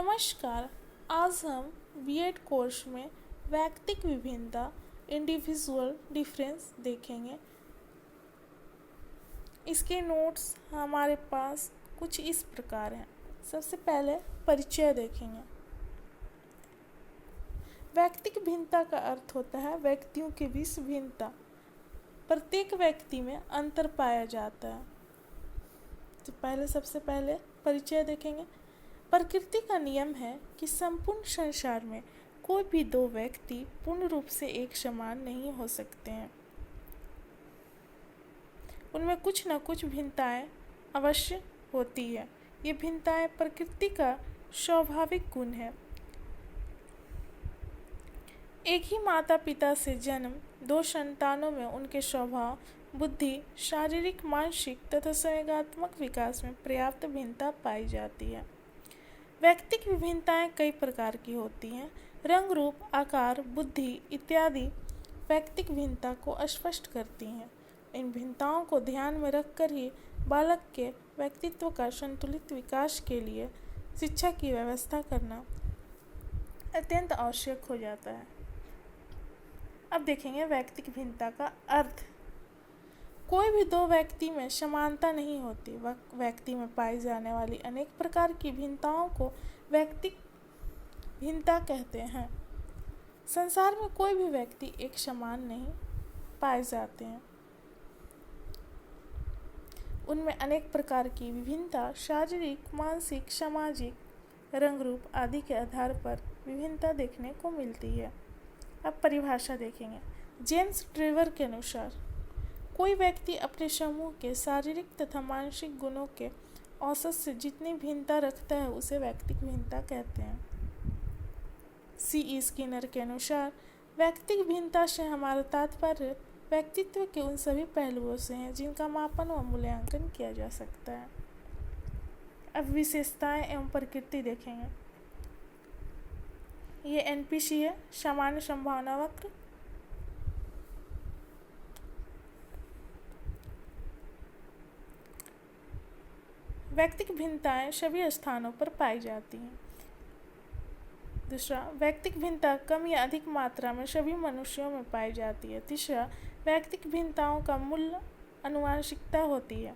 नमस्कार। आज हम बीएड कोर्स में वैयक्तिक विभिन्नता इंडिविजुअल डिफरेंस देखेंगे। इसके नोट्स हमारे पास कुछ इस प्रकार हैं। सबसे पहले परिचय देखेंगे। वैयक्तिक भिन्नता का अर्थ होता है व्यक्तियों के बीच भिन्नता। प्रत्येक व्यक्ति में अंतर पाया जाता है। तो सबसे पहले परिचय देखेंगे। प्रकृति का नियम है कि संपूर्ण संसार में कोई भी दो व्यक्ति पूर्ण रूप से एक समान नहीं हो सकते हैं। उनमें कुछ न कुछ भिन्नताएं अवश्य होती है। ये भिन्नताएं प्रकृति का स्वाभाविक गुण है। एक ही माता पिता से जन्म दो संतानों में उनके स्वभाव, बुद्धि, शारीरिक, मानसिक तथा संवेगात्मक विकास में पर्याप्त भिन्नता पाई जाती है। वैयक्तिक विभिन्नताएं कई प्रकार की होती हैं। रंग, रूप, आकार, बुद्धि इत्यादि वैयक्तिक भिन्नता को स्पष्ट करती हैं। इन भिन्नताओं को ध्यान में रखकर ही बालक के व्यक्तित्व का संतुलित विकास के लिए शिक्षा की व्यवस्था करना अत्यंत आवश्यक हो जाता है। अब देखेंगे वैयक्तिक भिन्नता का अर्थ। कोई भी दो व्यक्ति में समानता नहीं होती। व्यक्ति में पाई जाने वाली अनेक प्रकार की भिन्नताओं को वैयक्तिक भिन्नता कहते हैं। संसार में कोई भी व्यक्ति एक समान नहीं पाए जाते हैं। उनमें अनेक प्रकार की विभिन्नता शारीरिक, मानसिक, सामाजिक, रंग, रूप आदि के आधार पर विभिन्नता देखने को मिलती है। अब परिभाषा देखेंगे। जेम्स ट्रेवर के अनुसार कोई व्यक्ति अपने समूह के शारीरिक तथा मानसिक गुणों के औसत से जितनी भिन्नता रखता है उसे वैयक्तिक भिन्नता कहते हैं। C.E. स्किनर के अनुसार वैयक्तिक भिन्नता से हमारा तात्पर्य व्यक्तित्व के उन सभी पहलुओं से है जिनका मापन व मूल्यांकन किया जा सकता है। अब विशेषताएं एवं प्रकृति देखेंगे। ये NPC है, सामान्य संभावना वक्र। वैयक्तिक भिन्नताएं सभी स्थानों पर पाई जाती हैं। दूसरा, वैयक्तिक भिन्नता कम या अधिक मात्रा में सभी मनुष्यों में पाई जाती है। तीसरा, वैयक्तिक भिन्नताओं का मूल आनुवंशिकता होती है।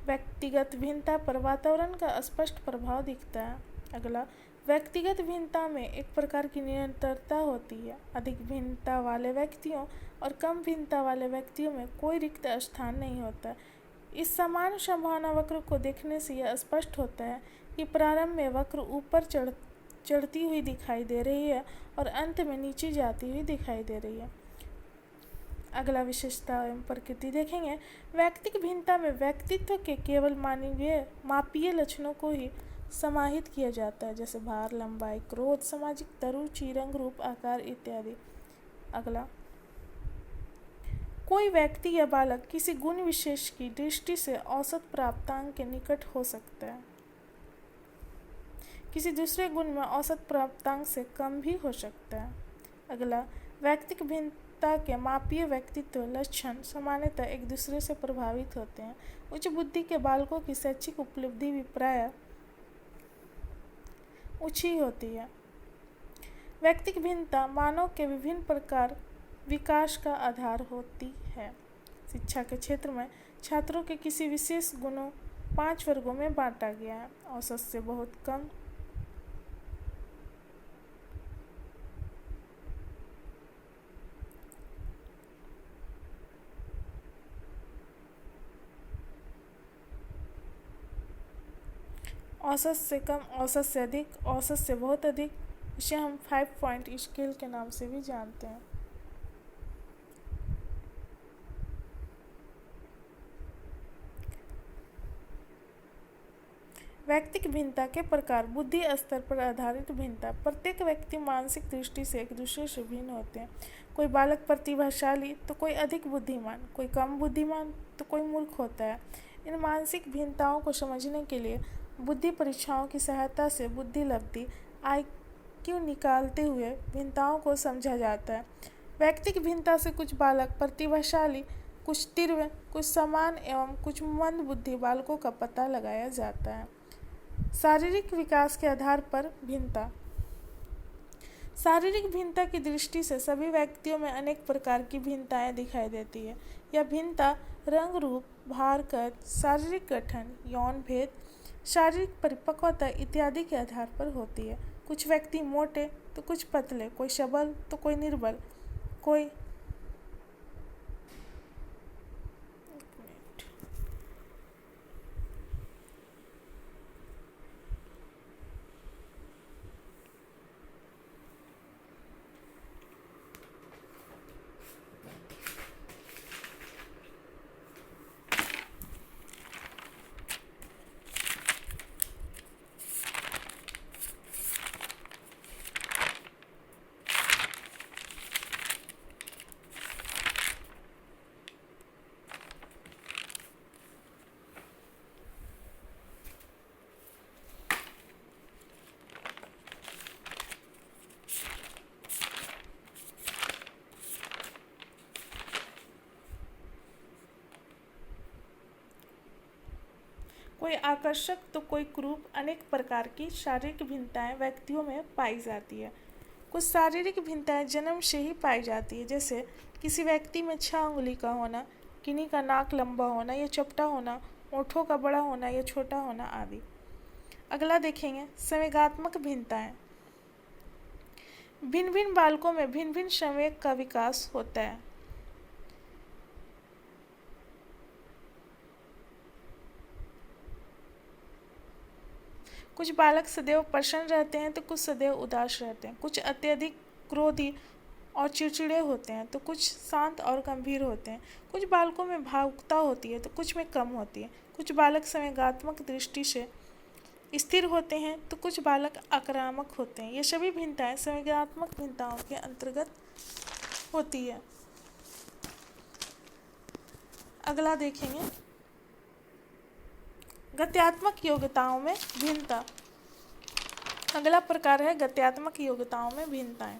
व्यक्तिगत भिन्नता पर वातावरण का स्पष्ट प्रभाव दिखता है। अगला, व्यक्तिगत भिन्नता में एक प्रकार की निरंतरता होती है। अधिक भिन्नता वाले व्यक्तियों और कम भिन्नता वाले व्यक्तियों में कोई रिक्त स्थान नहीं होता। इस समान संभावना वक्र को देखने से यह स्पष्ट होता है कि प्रारंभ में वक्र ऊपर चढ़ती हुई दिखाई दे रही है और अंत में नीचे जाती हुई दिखाई दे रही है। अगला विशेषता एवं प्रकृति देखेंगे। वैयक्तिक भिन्नता में व्यक्तित्व के केवल मापीय लक्षणों को ही समाहित किया जाता है, जैसे भार, लंबाई, क्रोध, सामाजिक रुचि, रंग, रूप, आकार इत्यादि। अगला, कोई व्यक्ति या बालक किसी गुण विशेष की दृष्टि से औसत प्राप्तांक के निकट हो सकता है। किसी दूसरे गुण में औसत प्राप्तांक से कम भी हो सकता है। अगला, वैयक्तिक भिन्नता के मापीय व्यक्तित्व लक्षण सामान्यतः एक दूसरे से प्रभावित होते हैं। उच्च बुद्धि के बालकों की शैक्षिक उपलब्धि भी प्रायः ऊंची होती है। वैयक्तिक भिन्नता मानव के विभिन्न प्रकार विकास का आधार होती है। शिक्षा के क्षेत्र में छात्रों के किसी विशेष गुणों 5 वर्गों में बांटा गया है। औसत से बहुत कम, औसत से कम, औसत से अधिक, औसत से बहुत अधिक। इसे हम 5 पॉइंट स्केल के नाम से भी जानते हैं। वैयक्तिक भिन्नता के प्रकार। बुद्धि स्तर पर आधारित भिन्नता। प्रत्येक व्यक्ति मानसिक दृष्टि से एक दूसरे से भिन्न होते हैं। कोई बालक प्रतिभाशाली तो कोई अधिक बुद्धिमान, कोई कम बुद्धिमान तो कोई मूर्ख होता है। इन मानसिक भिन्नताओं को समझने के लिए बुद्धि परीक्षाओं की सहायता से बुद्धि लब्धि IQ निकालते हुए भिन्नताओं को समझा जाता है। वैयक्तिक भिन्नता से कुछ बालक प्रतिभाशाली, कुछ तीव्र, कुछ समान एवं कुछ मंद बुद्धि बालकों का पता लगाया जाता है। शारीरिक विकास के आधार पर भिन्नता। शारीरिक भिन्नता की दृष्टि से सभी व्यक्तियों में अनेक प्रकार की भिन्नताएं दिखाई देती है। यह भिन्नता रंग, रूप, भार, कद, शारीरिक गठन, यौन भेद, शारीरिक परिपक्वता इत्यादि के आधार पर होती है। कुछ व्यक्ति मोटे तो कुछ पतले, कोई सबल तो कोई निर्बल, कोई कोई आकर्षक तो कोई क्रूप, अनेक प्रकार की शारीरिक भिन्नताएं व्यक्तियों में पाई जाती है। कुछ शारीरिक भिन्नताएं जन्म से ही पाई जाती है, जैसे किसी व्यक्ति में 6 उंगली का होना, किन्हीं का नाक लंबा होना या चपटा होना, ओठों का बड़ा होना या छोटा होना आदि। अगला देखेंगे संवेगात्मक भिन्नताएं। भिन्न भिन्न बालकों में भिन्न भिन्न संवेग का विकास होता है। कुछ बालक सदैव प्रसन्न रहते हैं तो कुछ सदैव उदास रहते हैं। कुछ अत्यधिक क्रोधी और चिड़चिड़े होते हैं तो कुछ शांत और गंभीर होते हैं। कुछ बालकों में भावुकता होती है तो कुछ में कम होती है। कुछ बालक संवेगात्मक दृष्टि से स्थिर होते हैं तो कुछ बालक आक्रामक होते हैं। ये सभी भिन्नताएं संवेगात्मक भिन्नताओं के अंतर्गत होती है। अगला देखेंगे गत्यात्मक योग्यताओं में भिन्नता। अगला प्रकार है गत्यात्मक योग्यताओं में भिन्नताएं।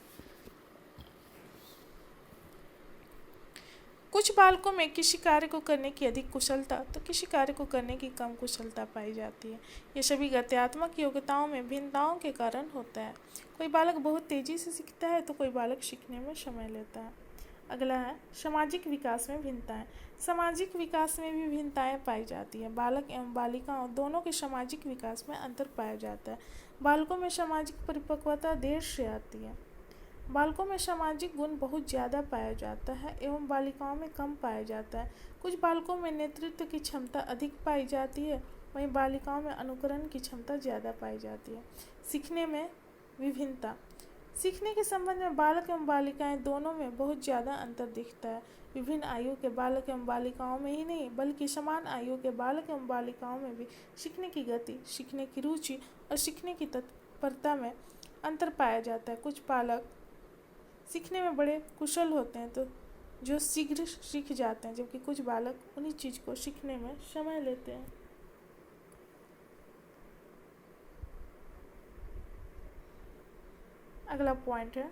कुछ बालकों में किसी कार्य को करने की अधिक कुशलता तो किसी कार्य को करने की कम कुशलता पाई जाती है। ये सभी गत्यात्मक योग्यताओं में भिन्नताओं के कारण होता है। कोई बालक बहुत तेजी से सीखता है तो कोई बालक सीखने में समय लेता है। अगला है सामाजिक विकास में भिन्नताएं। सामाजिक विकास में भी भिन्नताएं पाई जाती है। बालक एवं बालिकाओं दोनों के सामाजिक विकास में अंतर पाया जाता है। बालकों में सामाजिक परिपक्वता देर से आती है। बालकों में सामाजिक गुण बहुत ज़्यादा पाया जाता है एवं बालिकाओं में कम पाया जाता है। कुछ बालकों में नेतृत्व की क्षमता अधिक पाई जाती है, वहीं बालिकाओं में अनुकरण की क्षमता ज़्यादा पाई जाती है। सीखने में विभिन्नता। सीखने के संबंध में बालक एवं बालिकाएं दोनों में बहुत ज़्यादा अंतर दिखता है। विभिन्न आयु के बालक एवं बालिकाओं में ही नहीं बल्कि समान आयु के बालक एवं बालिकाओं में भी सीखने की गति, सीखने की रुचि और सीखने की तत्परता में अंतर पाया जाता है। कुछ बालक सीखने में बड़े कुशल होते हैं तो जो शीघ्र सीख जाते हैं, जबकि कुछ बालक उन्हीं चीज़ को सीखने में समय लेते हैं। अगला पॉइंट है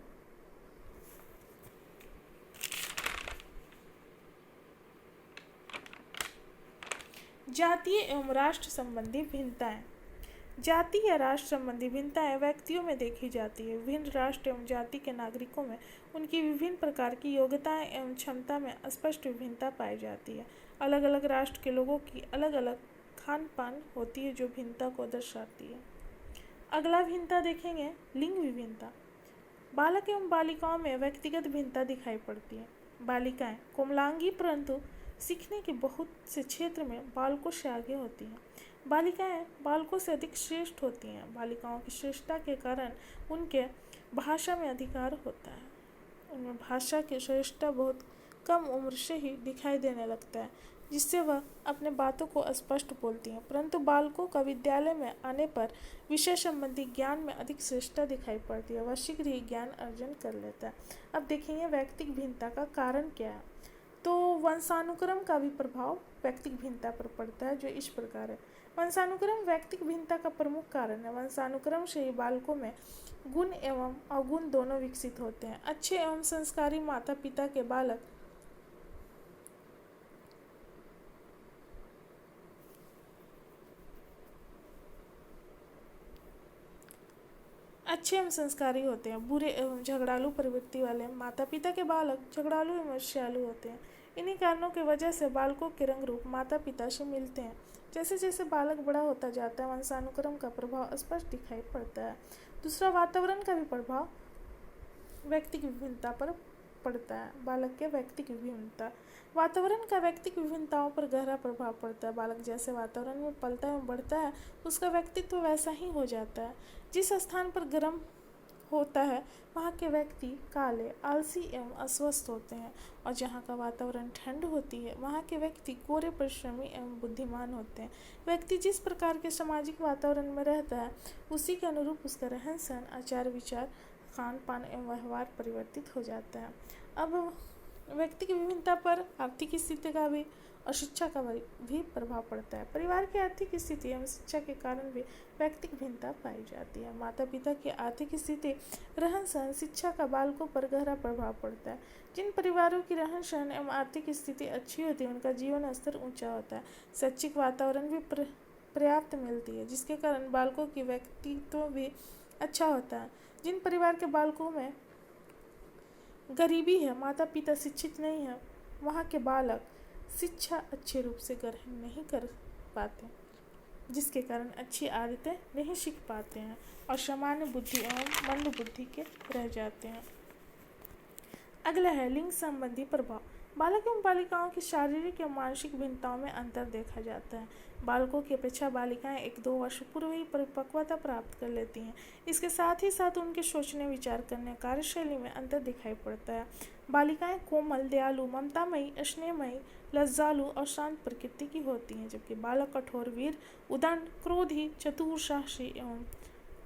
जातीय एवं राष्ट्र संबंधी भिन्नताएं। जाति या राष्ट्र संबंधी भिन्नताएं व्यक्तियों में देखी जाती है। विभिन्न राष्ट्र एवं जाति के नागरिकों में उनकी विभिन्न प्रकार की योग्यताएं एवं क्षमता में स्पष्ट विभिन्नता पाई जाती है। अलग अलग राष्ट्र के लोगों की अलग अलग खान पान होती है जो भिन्नता को दर्शाती है। अगला भिन्नता देखेंगे लिंग विभिन्नता। बालक एवं बालिकाओं में व्यक्तिगत भिन्नता दिखाई पड़ती है। बालिकाएं कोमलांगी परंतु सीखने के बहुत से क्षेत्र में बालकों से आगे होती हैं। बालिकाएं बालकों से अधिक श्रेष्ठ होती हैं। बालिकाओं की श्रेष्ठता के कारण उनके भाषा में अधिकार होता है। उनमें भाषा की श्रेष्ठता बहुत कम उम्र से ही दिखाई देने लगता है, जिससे वह अपने बातों को स्पष्ट बोलती हैं। परंतु बालकों का विद्यालय में आने पर विषय संबंधी ज्ञान में अधिक श्रेष्ठता दिखाई पड़ती है। वह शीघ्र ही ज्ञान अर्जन कर लेता है। अब देखेंगे व्यक्तिक भिन्नता का कारण क्या है। तो वंशानुक्रम का भी प्रभाव व्यक्तिक भिन्नता पर पड़ता है, जो इस प्रकार है। वंशानुक्रम व्यक्तिक भिन्नता का प्रमुख कारण है। वंशानुक्रम से ही बालकों में गुण एवं अवगुण दोनों विकसित होते हैं। अच्छे एवं संस्कारी माता पिता के बालक अच्छे एवं संस्कारी होते हैं। बुरे एवं झगड़ालू प्रवृत्ति वाले माता पिता के बालक झगड़ालू एवं ईर्ष्यालु होते हैं। इन्हीं कारणों की वजह से बालकों के रंग रूप माता पिता से मिलते हैं। जैसे जैसे बालक बड़ा होता जाता है वंशानुक्रम का प्रभाव स्पष्ट दिखाई पड़ता है। दूसरा, वातावरण का भी प्रभाव व्यक्ति की विभिन्नता पर पड़ता है। बालक के व्यक्ति की विभिन्नता, वातावरण का व्यक्ति की विभिन्नताओं पर गहरा प्रभाव पड़ता है। बालक जैसे वातावरण में पलता एवं बढ़ता है उसका व्यक्तित्व वैसा ही हो जाता है। जिस स्थान पर गर्म होता है वहाँ के व्यक्ति काले, आलसी एवं अस्वस्थ होते हैं, और जहाँ का वातावरण ठंड होती है वहाँ के व्यक्ति गोरे, परिश्रमी एवं बुद्धिमान होते हैं। व्यक्ति जिस प्रकार के सामाजिक वातावरण में रहता है उसी के अनुरूप उसका रहन सहन, आचार विचार, खान पान एवं व्यवहार परिवर्तित हो जाता है। अब व्यक्ति की विभिन्नता पर आर्थिक स्थिति का भी और शिक्षा का भी प्रभाव पड़ता है। परिवार की आर्थिक स्थिति एवं शिक्षा के कारण भी व्यक्तिक भिन्नता पाई जाती है। माता पिता की आर्थिक स्थिति, रहन सहन, शिक्षा का बालकों पर गहरा प्रभाव पड़ता है। जिन परिवारों की रहन सहन एवं आर्थिक स्थिति अच्छी होती है उनका जीवन स्तर ऊंचा होता है। शैक्षिक वातावरण भी पर्याप्त मिलती है जिसके कारण बालकों की व्यक्तित्व भी अच्छा होता है। जिन परिवार के बालकों में गरीबी है, माता पिता शिक्षित नहीं है, वहाँ के बालक शिक्षा अच्छे रूप से ग्रहण नहीं कर पाते जिसके कारण अच्छी आदतें नहीं सीख पाते हैं और सामान्य बुद्धि एवं मंद बुद्धि के रह जाते हैं। अगला है लिंग संबंधी प्रभाव। बालक एवं बालिकाओं की शारीरिक एवं मानसिक भिन्नताओं में अंतर देखा जाता है। बालकों की अपेक्षा बालिकाएं 1-2 वर्ष पूर्व ही परिपक्वता प्राप्त कर लेती हैं। इसके साथ ही साथ उनके सोचने, विचार करने, कार्यशैली में अंतर दिखाई पड़ता है। बालिकाएं कोमल, दयालु, ममतामयी, स्नेहमयी, लज्जालु और शांत प्रकृति की होती हैं, जबकि बालक कठोर, वीर, उदंड, क्रोधी, चतुर, साहसी एवं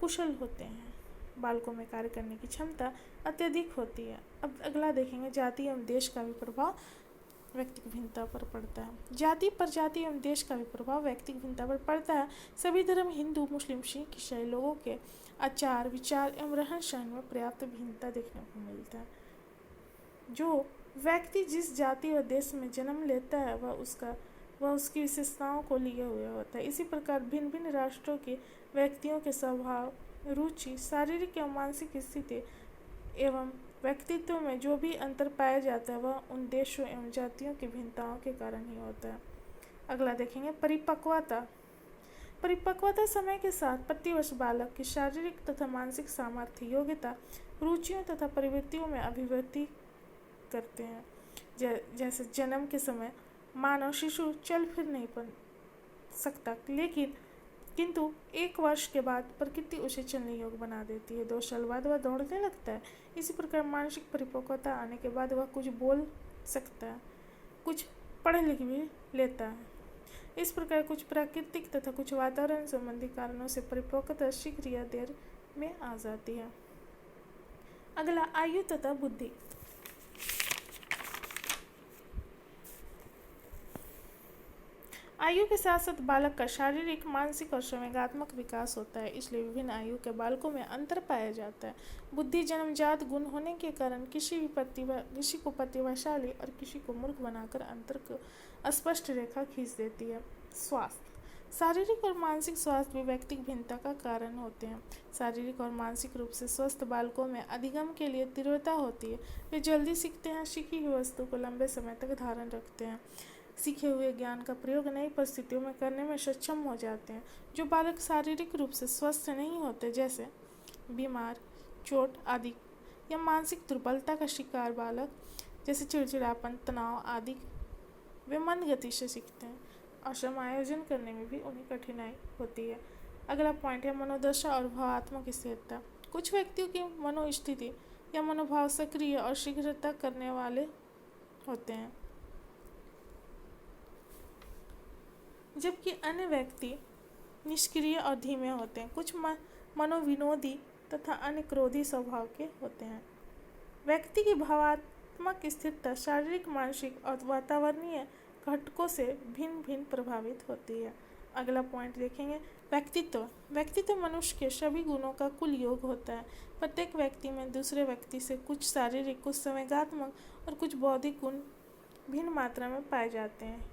कुशल होते हैं। बालकों में कार्य करने की क्षमता अत्यधिक होती है। अब अगला देखेंगे जाति एवं देश का भी प्रभाव व्यक्तिक भिन्नता पर पड़ता है। जाति, प्रजाति एवं देश का भी प्रभाव व्यक्तिक भिन्नता पर पड़ता है। सभी धर्म, हिंदू, मुस्लिम, सिख, ईसाई लोगों के आचार, विचार एवं रहन सहन में पर्याप्त भिन्नता देखने को मिलता है। जो व्यक्ति जिस जाति और देश में जन्म लेता है वह उसकी विशेषताओं को लिए हुए होता है। इसी प्रकार भिन्न भिन्न राष्ट्रों के व्यक्तियों के स्वभाव, रुचि, शारीरिक एवं मानसिक स्थिति एवं व्यक्तित्व में जो भी अंतर पाया जाता है वह उन देशों एवं जातियों की भिन्नताओं के कारण ही होता है। अगला देखेंगे परिपक्वता। परिपक्वता समय के साथ प्रतिवर्ष बालक की शारीरिक तथा मानसिक सामर्थ्य, योग्यता, रुचियों तथा प्रवृत्तियों में अभिव्यक्ति करते हैं। जैसे जन्म के समय मानव शिशु चल फिर नहीं पा सकता, किंतु 1 वर्ष के बाद प्रकृति उसे चलने योग्य बना देती है। 2 साल बाद वह दौड़ने लगता है। इसी प्रकार मानसिक परिपक्वता आने के बाद वह कुछ बोल सकता है, कुछ पढ़ लिख भी लेता है। इस प्रकार कुछ प्राकृतिक तथा कुछ वातावरण संबंधी कारणों से परिपक्वता शीघ्र या देर में आ जाती है। अगला आयु तथा बुद्धि। आयु के साथ साथ बालक का शारीरिक, मानसिक और संवेगात्मक विकास होता है, इसलिए विभिन्न आयु के बालकों में अंतर पाया जाता है। बुद्धि जन्मजात गुण होने के कारण किसी को प्रतिभाशाली और किसी को मूर्ख बनाकर अंतर को स्पष्ट रेखा खींच देती है। स्वास्थ्य, शारीरिक और मानसिक स्वास्थ्य भी व्यक्तिक भिन्नता का कारण होते हैं। शारीरिक और मानसिक रूप से स्वस्थ बालकों में अधिगम के लिए तीव्रता होती है। वे जल्दी सीखते हैं, सीखी हुई वस्तु को लंबे समय तक धारण रखते हैं, सीखे हुए ज्ञान का प्रयोग नई परिस्थितियों में करने में सक्षम हो जाते हैं। जो बालक शारीरिक रूप से स्वस्थ नहीं होते, जैसे बीमार, चोट आदि या मानसिक दुर्बलता का शिकार बालक, जैसे चिड़चिड़ापन, तनाव आदि, वे मंद गति से सीखते हैं और समायोजन करने में भी उन्हें कठिनाई होती है। अगला पॉइंट है मनोदशा और भावात्मक स्थिरता। कुछ व्यक्तियों की मनोस्थिति या मनोभाव सक्रिय और शीघ्रता करने वाले होते हैं, जबकि अन्य व्यक्ति निष्क्रिय और धीमे होते हैं। कुछ मनोविनोदी तथा अन्य क्रोधी स्वभाव के होते हैं। व्यक्ति की भावात्मक स्थिरता शारीरिक, मानसिक और वातावरणीय घटकों से भिन्न भिन्न प्रभावित होती है। अगला पॉइंट देखेंगे व्यक्तित्व। व्यक्तित्व मनुष्य के सभी गुणों का कुल योग होता है। प्रत्येक व्यक्ति में दूसरे व्यक्ति से कुछ शारीरिक, कुछ संवेगात्मक और कुछ बौद्धिक गुण भिन्न मात्रा में पाए जाते हैं।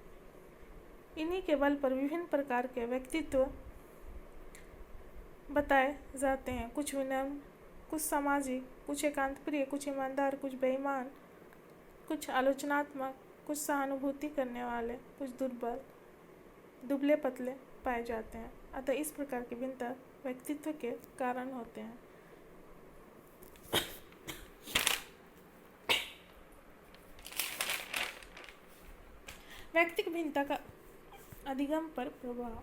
इन्हीं के बल पर विभिन्न प्रकार के व्यक्तित्व बताए जाते हैं। कुछ विनम्र, कुछ सामाजिक, कुछ एकांत प्रिय, कुछ ईमानदार, कुछ बेईमान, कुछ आलोचनात्मक, कुछ सहानुभूति करने वाले, कुछ दुर्बल, दुबले पतले पाए जाते हैं। अतः इस प्रकार की भिन्नता व्यक्तित्व के कारण होते हैं। व्यक्तिगत भिन्नता का अधिगम पर प्रभाव।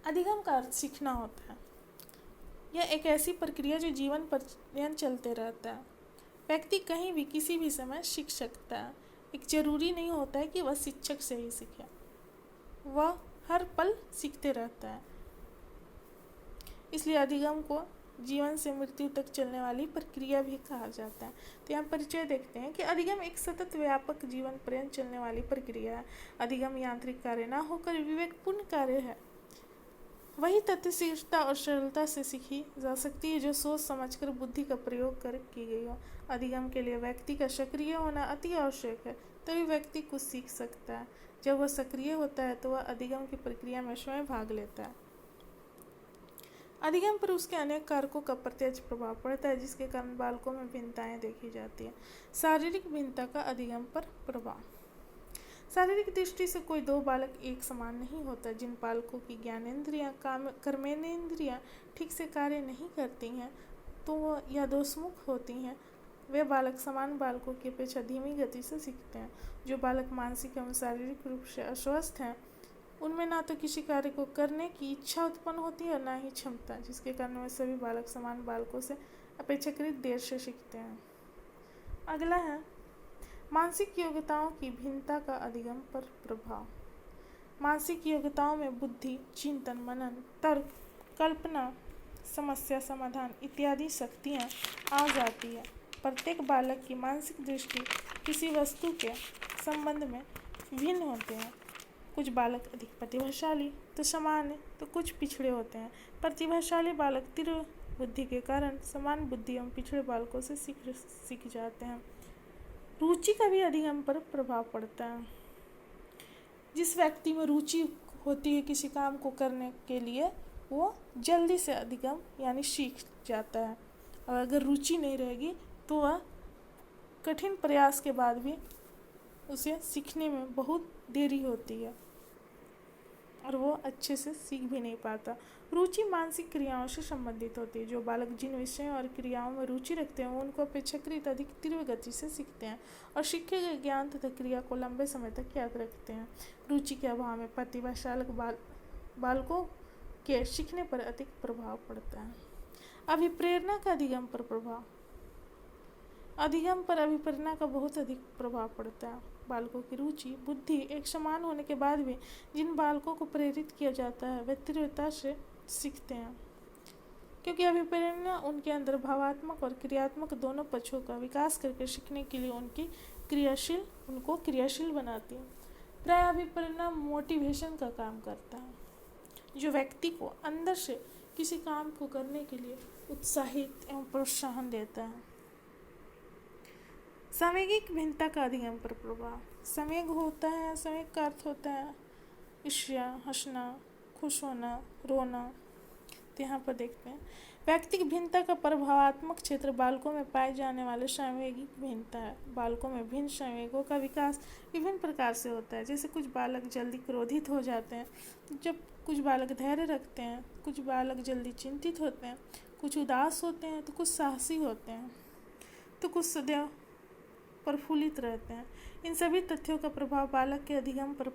अधिगम का अर्थ सीखना होता है। यह एक ऐसी प्रक्रिया जो जीवन पर्यंत चलते रहता है। व्यक्ति कहीं भी किसी भी समय सीख सकता है। एक जरूरी नहीं होता है कि वह शिक्षक से ही सीखे, वह हर पल सीखते रहता है। इसलिए अधिगम को जीवन से मृत्यु तक चलने वाली प्रक्रिया भी कहा जाता है। तो यहाँ परिचय देखते हैं कि अधिगम एक सतत व्यापक जीवन पर्यंत चलने वाली प्रक्रिया है। अधिगम यांत्रिक कार्य न होकर विवेकपूर्ण कार्य है। वही तथ्यशीलता और सरलता से सीखी जा सकती है जो सोच समझकर बुद्धि का प्रयोग कर की गई हो। अधिगम के लिए व्यक्ति का सक्रिय होना अति आवश्यक है, तभी व्यक्ति कुछ सीख सकता है। जब वह सक्रिय होता है तो वह अधिगम की प्रक्रिया में स्वयं भाग लेता है। अधिगम पर उसके अनेक कारकों का प्रत्यक्ष प्रभाव पड़ता है, जिसके कारण बालकों में भिन्नताएं देखी जाती है। शारीरिक भिन्नता का अधिगम पर प्रभाव। शारीरिक दृष्टि से कोई दो बालक एक समान नहीं होता। जिन बालकों की ज्ञानेंद्रियां, कर्मेंद्रियां ठीक से कार्य नहीं करती हैं तो वह या दोषमुख होती हैं, वे बालक समान बालकों की अपेक्षा धीमी गति से सीखते हैं। जो बालक मानसिक एवं शारीरिक रूप से अस्वस्थ हैं, उनमें ना तो किसी कार्य को करने की इच्छा उत्पन्न होती है और ना ही क्षमता, जिसके कारण वे सभी बालक समान बालकों से अपेक्षाकृत देर से सीखते हैं। अगला है मानसिक योग्यताओं की भिन्नता का अधिगम पर प्रभाव। मानसिक योग्यताओं में बुद्धि, चिंतन, मनन, तर्क, कल्पना, समस्या समाधान इत्यादि शक्तियाँ आ जाती है। प्रत्येक बालक की मानसिक दृष्टि किसी वस्तु के संबंध में भिन्न होते हैं। कुछ बालक अधिक प्रतिभाशाली तो सामान्य, तो कुछ पिछड़े होते हैं। प्रतिभाशाली बालक तीव्र बुद्धि के कारण समान बुद्धि एवं पिछड़े बालकों से सीख जाते हैं। रुचि का भी अधिगम पर प्रभाव पड़ता है। जिस व्यक्ति में रुचि होती है किसी काम को करने के लिए, वो जल्दी से अधिगम यानी सीख जाता है। और अगर रुचि नहीं रहेगी तो वह कठिन प्रयास के बाद भी उसे सीखने में बहुत देरी होती है और वो अच्छे से सीख भी नहीं पाता। रुचि मानसिक क्रियाओं से संबंधित होती है। जो बालक जिन विषयों और क्रियाओं में रुचि रखते हैं उनको अपेक्षाकृत अधिक तीव्र गति से सीखते हैं और सीखे गए ज्ञान तथा क्रिया को लंबे समय तक याद रखते हैं। रुचि के अभाव में प्रतिभाशाली बालकों के सीखने पर अधिक प्रभाव पड़ता है। अभिप्रेरणा का अधिगम पर प्रभाव। अधिगम पर अभिप्रेरणा का बहुत अधिक प्रभाव पड़ता है। बालकों की रुचि, बुद्धि एक समान होने के बाद भी जिन बालकों को प्रेरित किया जाता है वे तीव्रता से सीखते हैं, क्योंकि अभिप्रेरणा उनके अंदर भावात्मक और क्रियात्मक दोनों पक्षों का विकास करके सीखने के लिए उनको क्रियाशील बनाती है। प्राय अभिप्रेरणा मोटिवेशन का काम करता है, जो व्यक्ति को अंदर से किसी काम को करने के लिए उत्साहित एवं प्रोत्साहन देता है। संवेगिक भिन्नता का अधिगम पर प्रभाव। संवेग होता है, संवेग का अर्थ होता है ईर्ष्या, हंसना, खुश होना, रोना। तो यहाँ पर देखते हैं व्यक्तिगत भिन्नता का प्रभावात्मक क्षेत्र बालकों में पाए जाने वाले संवेगिक भिन्नता है। बालकों में भिन्न संवेगों का विकास विभिन्न प्रकार से होता है। जैसे कुछ बालक जल्दी क्रोधित हो जाते हैं, जब कुछ बालक धैर्य रखते हैं, कुछ बालक जल्दी चिंतित होते हैं, कुछ उदास होते हैं, तो कुछ साहसी होते हैं, तो कुछ सदैव प्रफुल्लित रहते हैं। इन सभी तथ्यों का प्रभाव बालक के अधिगम पर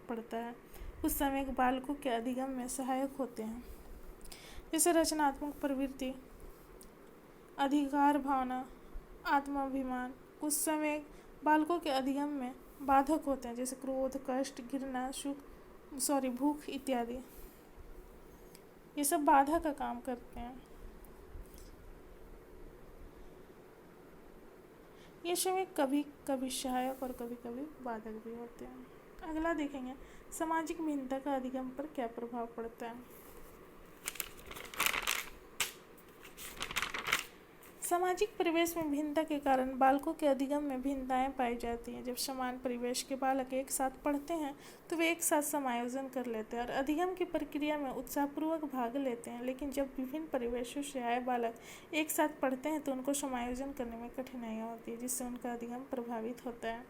पड़ता है। कुछ संवेग बालकों के अधिगम में सहायक होते हैं, जैसे रचनात्मक प्रवृत्ति, अधिकार भावना, आत्माभिमान। कुछ संवेग बालकों के अधिगम में बाधक होते हैं, जैसे क्रोध, कष्ट, घृणा, भूख इत्यादि। ये सब बाधा का काम करते हैं। ये संवेग कभी कभी सहायक और कभी कभी बाधक भी होते हैं। अगला देखेंगे सामाजिक भिन्नता का अधिगम पर क्या प्रभाव पड़ता है। सामाजिक परिवेश में भिन्नता के कारण बालकों के अधिगम में भिन्नताएं पाई जाती हैं। जब समान परिवेश के बालक एक साथ पढ़ते हैं तो वे एक साथ समायोजन कर लेते हैं और अधिगम की प्रक्रिया में उत्साहपूर्वक भाग लेते हैं। लेकिन जब विभिन्न परिवेशों से आए बालक एक साथ पढ़ते हैं तो उनको समायोजन करने में कठिनाइयाँ होती है, जिससे उनका अधिगम प्रभावित होता है।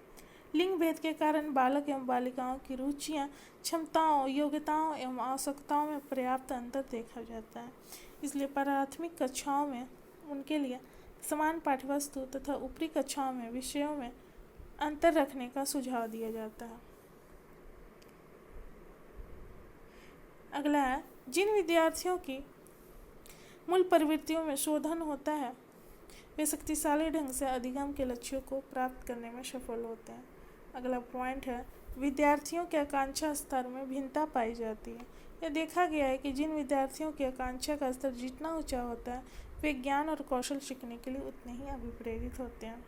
लिंग भेद के कारण बालक एवं बालिकाओं की रुचियाँ, क्षमताओं, योग्यताओं एवं आवश्यकताओं में पर्याप्त अंतर देखा जाता है। इसलिए प्राथमिक कक्षाओं में उनके लिए समान पाठ्यवस्तु तथा ऊपरी कक्षाओं में विषयों में अंतर रखने का सुझाव दिया जाता है। अगला है, जिन विद्यार्थियों की मूल प्रवृत्तियों में शोधन होता है वे शक्तिशाली ढंग से अधिगम के लक्ष्यों को प्राप्त करने में सफल होते हैं। अगला पॉइंट है, विद्यार्थियों के आकांक्षा स्तर में भिन्नता पाई जाती है। यह देखा गया है कि जिन विद्यार्थियों की आकांक्षा का स्तर जितना ऊंचा होता है वे ज्ञान और कौशल सीखने के लिए उतने ही अभिप्रेरित होते हैं।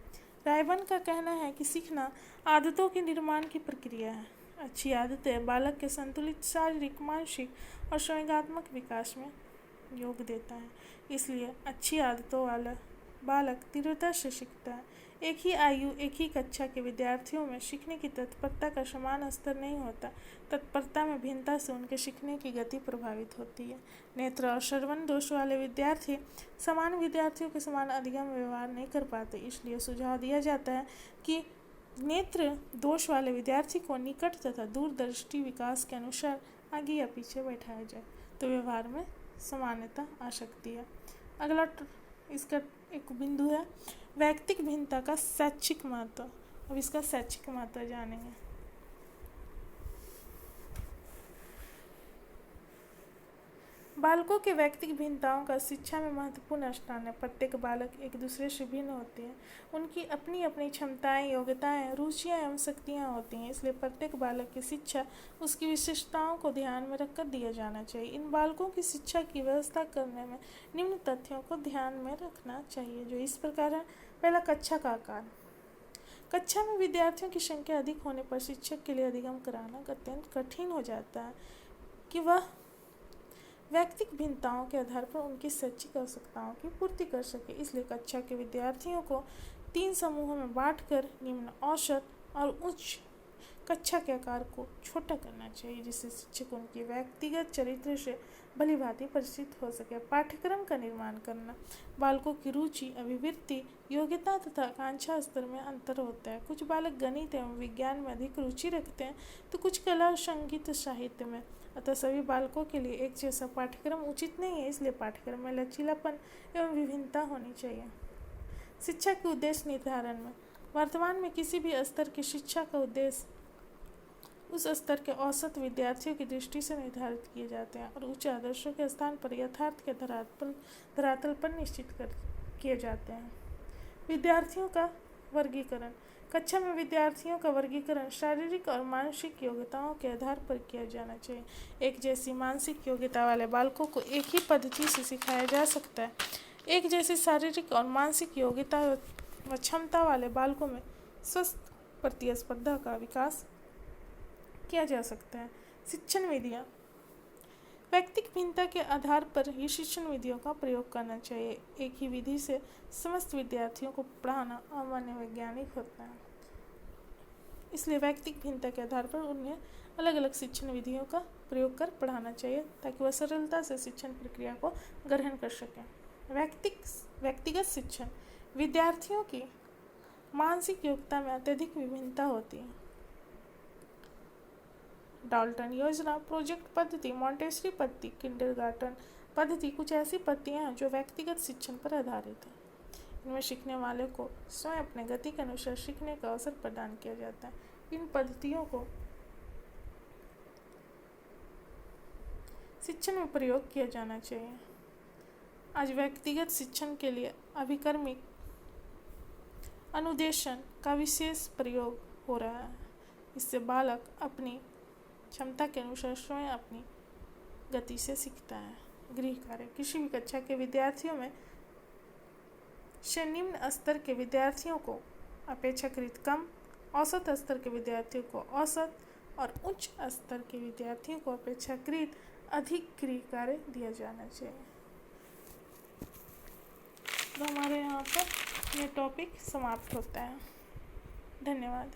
रायबन का कहना है कि सीखना आदतों के निर्माण की प्रक्रिया है। अच्छी आदतें बालक के संतुलित शारीरिक, मानसिक और संवेगात्मक विकास में योग देता है। इसलिए अच्छी आदतों वाला बालक तीव्रता से सीखता है। एक ही आयु, एक ही कक्षा के विद्यार्थियों में सीखने की तत्परता का समान स्तर नहीं होता। तत्परता में भिन्नता से उनके सीखने की गति प्रभावित होती है। नेत्र और श्रवण दोष वाले विद्यार्थी समान विद्यार्थियों के समान अधिगम व्यवहार नहीं कर पाते। इसलिए सुझाव दिया जाता है कि नेत्र दोष वाले विद्यार्थी को निकट तथा दूरदृष्टि विकास के अनुसार आगे या पीछे बैठाया जाए तो व्यवहार में समानता आ सकती है। अगला इसका एक बिंदु है, वैयक्तिक भिन्नता का शैक्षिक महत्व। अब इसका शैक्षिक महत्व जानेंगे। बालकों के व्यक्तिगत भिन्नताओं का शिक्षा में महत्वपूर्ण स्थान है। प्रत्येक बालक एक दूसरे से भिन्न होते हैं। उनकी अपनी अपनी क्षमताएं, योग्यताएं, रुचियां एवं शक्तियां होती हैं। इसलिए प्रत्येक बालक की शिक्षा उसकी विशेषताओं को ध्यान में रखकर दिया जाना चाहिए। इन बालकों की शिक्षा की व्यवस्था करने में निम्न तथ्यों को ध्यान में रखना चाहिए, जो इस प्रकार है। पहला, कक्षा का आकार। कक्षा में विद्यार्थियों की संख्या अधिक होने पर शिक्षक के लिए अधिगम कराना अत्यंत कठिन हो जाता है कि वह व्यक्तिगत भिन्नताओं के आधार पर उनकी शैक्षिक आवश्यकताओं की पूर्ति कर सके। इसलिए कक्षा के विद्यार्थियों को 3 समूहों में बांटकर निम्न, औसत और उच्च कक्षा के आकार को छोटा करना चाहिए, जिससे शिक्षक उनकी व्यक्तिगत चरित्र से भलीभांति परिचित हो सके। पाठ्यक्रम का निर्माण करना। बालकों की रुचि, अभिवृत्ति, योग्यता तथा आकांक्षा स्तर में अंतर होता है। कुछ बालक गणित एवं विज्ञान में अधिक रुचि रखते हैं तो कुछ कला और संगीत साहित्य में। अतः सभी बालकों के लिए एक जैसा पाठ्यक्रम उचित नहीं है। इसलिए पाठ्यक्रम में लचीलापन एवं विभिन्नता होनी चाहिए। शिक्षा के उद्देश्य निर्धारण में वर्तमान में किसी भी स्तर की शिक्षा का उद्देश्य उस स्तर के औसत विद्यार्थियों की दृष्टि से निर्धारित किए जाते हैं और उच्च आदर्शों के स्थान पर यथार्थ के धरातल पर निश्चित किए जाते हैं। विद्यार्थियों का वर्गीकरण। कक्षा में विद्यार्थियों का वर्गीकरण शारीरिक और मानसिक योग्यताओं के आधार पर किया जाना चाहिए। एक जैसी मानसिक योग्यता वाले बालकों को एक ही पद्धति से सिखाया जा सकता है। एक जैसी शारीरिक और मानसिक योग्यता व क्षमता वाले बालकों में स्वस्थ प्रतिस्पर्धा का विकास किया जा सकता है। शिक्षण विधियाँ। व्यक्तिगत भिन्नता के आधार पर ही शिक्षण विधियों का प्रयोग करना चाहिए। एक ही विधि से समस्त विद्यार्थियों को पढ़ाना अमान्य वैज्ञानिक होता है। इसलिए व्यक्तिगत भिन्नता के आधार पर उन्हें अलग अलग शिक्षण विधियों का प्रयोग कर पढ़ाना चाहिए ताकि वह सरलता से शिक्षण प्रक्रिया को ग्रहण कर सकें। व्यक्तिगत शिक्षण। विद्यार्थियों की मानसिक योग्यता में अत्यधिक विभिन्नता होती है। डाल्टन योजना, प्रोजेक्ट पद्धति, मॉन्टेसरी पद्धति, किंडरगार्टन पद्धति कुछ ऐसी पद्धतियाँ हैं जो व्यक्तिगत शिक्षण पर आधारित है। इनमें सीखने वाले को स्वयं अपने गति के अनुसार सीखने का अवसर प्रदान किया जाता है। इन पद्धतियों को शिक्षण में प्रयोग किया जाना चाहिए। आज व्यक्तिगत शिक्षण के लिए अभिकर्मिक अनुदेशन का विशेष प्रयोग हो रहा है। इससे बालक अपनी क्षमता के अनुसार स्वयं अपनी गति से सीखता है। गृह कार्य। किसी भी कक्षा के विद्यार्थियों में से निम्न स्तर के विद्यार्थियों को अपेक्षाकृत कम, औसत स्तर के विद्यार्थियों को औसत और उच्च स्तर के विद्यार्थियों को अपेक्षाकृत अधिक गृह कार्य दिया जाना चाहिए। तो हमारे यहाँ पर ये टॉपिक समाप्त होता है। धन्यवाद।